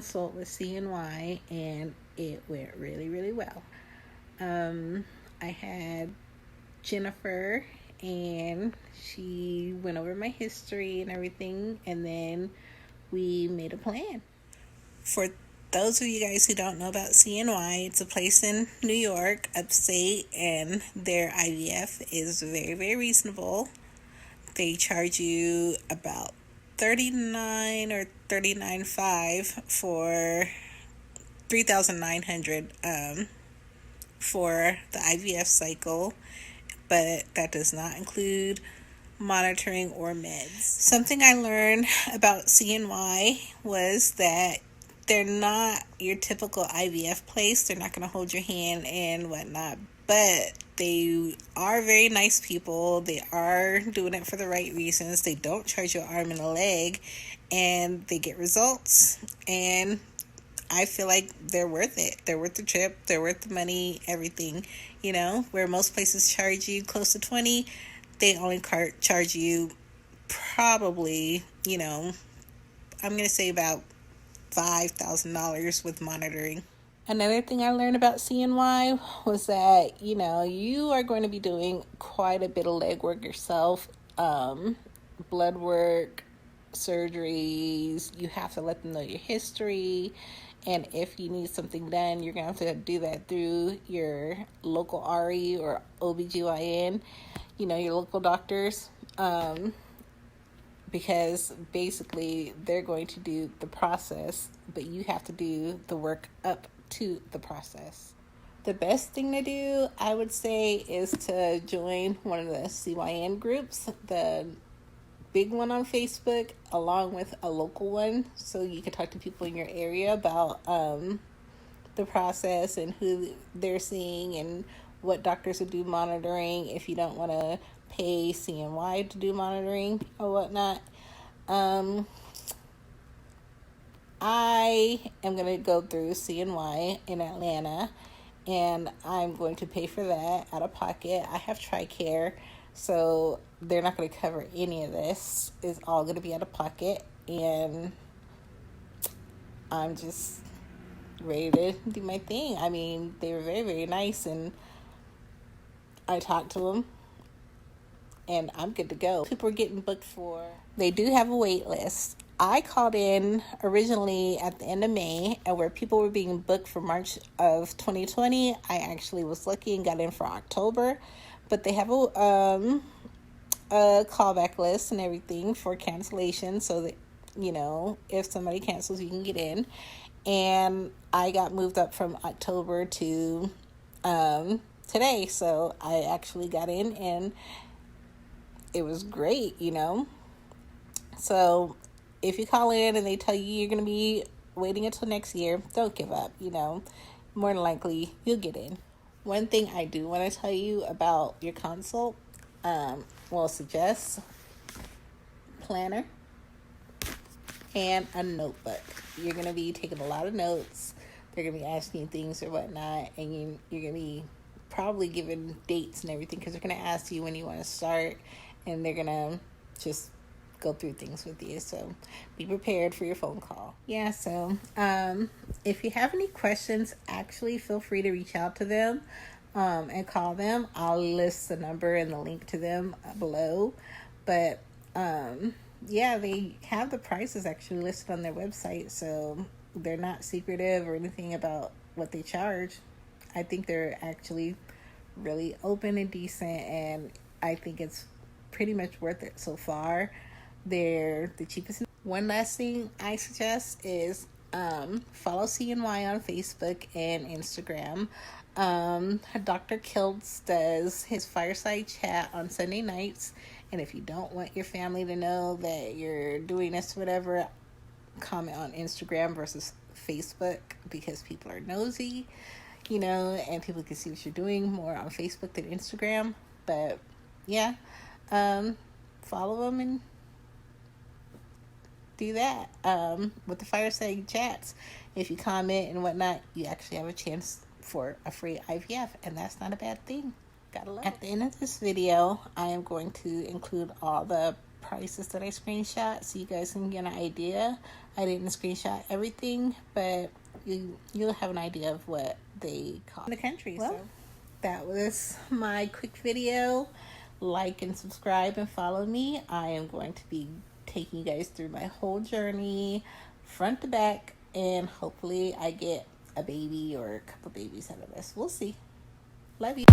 consult with CNY, and it went really, really well. I had Jennifer, and she went over my history and everything, and then we made a plan. For those of you guys who don't know about CNY, it's a place in New York, upstate, and their IVF is very, very reasonable. They charge you about $39 or $39.5 for $3,900 for the IVF cycle, but that does not include monitoring or meds. Something I learned about CNY was that they're not your typical IVF place. They're not going to hold your hand and whatnot, but they are very nice people. They are doing it for the right reasons. They don't charge you an arm and a leg, and they get results. And I feel like they're worth it. They're worth the trip. They're worth the money, everything. You know, where most places charge you close to $20, they only charge you probably, I'm going to say about $5,000 with monitoring. Another thing I learned about CNY was that, you are going to be doing quite a bit of legwork yourself. Blood work, surgeries, you have to let them know your history. And if you need something done, you're going to have to do that through your local RE or OBGYN, your local doctors. Because basically they're going to do the process, but you have to do the work up to the process. The best thing to do, I would say, is to join one of the CYN groups, the big one on Facebook, along with a local one, so you can talk to people in your area about the process and who they're seeing and what doctors will do monitoring if you don't want to pay CNY to do monitoring or whatnot. I am going to go through CNY in Atlanta, and I'm going to pay for that out of pocket. I have TRICARE, so they're not going to cover any of this. It's all going to be out of pocket, and I'm just ready to do my thing. I mean, they were very, very nice, and I talked to them, and I'm good to go. People are getting booked for. They do have a wait list. I called in originally at the end of May, and where people were being booked for March of 2020, I actually was lucky and got in for October. But they have a callback list and everything for cancellation, so that, if somebody cancels, you can get in. And I got moved up from October to today, so I actually got in, and it was great, So if you call in and they tell you you're going to be waiting until next year, don't give up, More than likely, you'll get in. One thing I do want to tell you about your consult, suggest planner and a notebook. You're going to be taking a lot of notes. They're going to be asking you things or whatnot, and you're going to be probably given dates and everything, because they're going to ask you when you want to start, and they're going to just go through things with you. So be prepared for your phone call. So if you have any questions, actually feel free to reach out to them and call them. I'll list the number and the link to them below. But they have the prices actually listed on their website, so they're not secretive or anything about what they charge. I think they're actually really open and decent, and I think it's pretty much worth it so far. They're the cheapest. One last thing I suggest is follow CNY on Facebook and Instagram. Dr. Kiltz does his Fireside Chat on Sunday nights, and if you don't want your family to know that you're doing this, whatever, comment on Instagram versus Facebook, because people are nosy, and people can see what you're doing more on Facebook than Instagram. But follow them and do that. With the Fireside Chats, if you comment and whatnot, you actually have a chance for a free IVF, and that's not a bad thing. Gotta love it. At the end of this video, I am going to include all the prices that I screenshot, so you guys can get an idea I didn't screenshot everything, but you'll have an idea of what they call in the country. Well, so that was my quick video. Like and subscribe and follow me. I am going to be taking you guys through my whole journey, front to back, and hopefully I get a baby or a couple babies out of this. We'll see. Love you.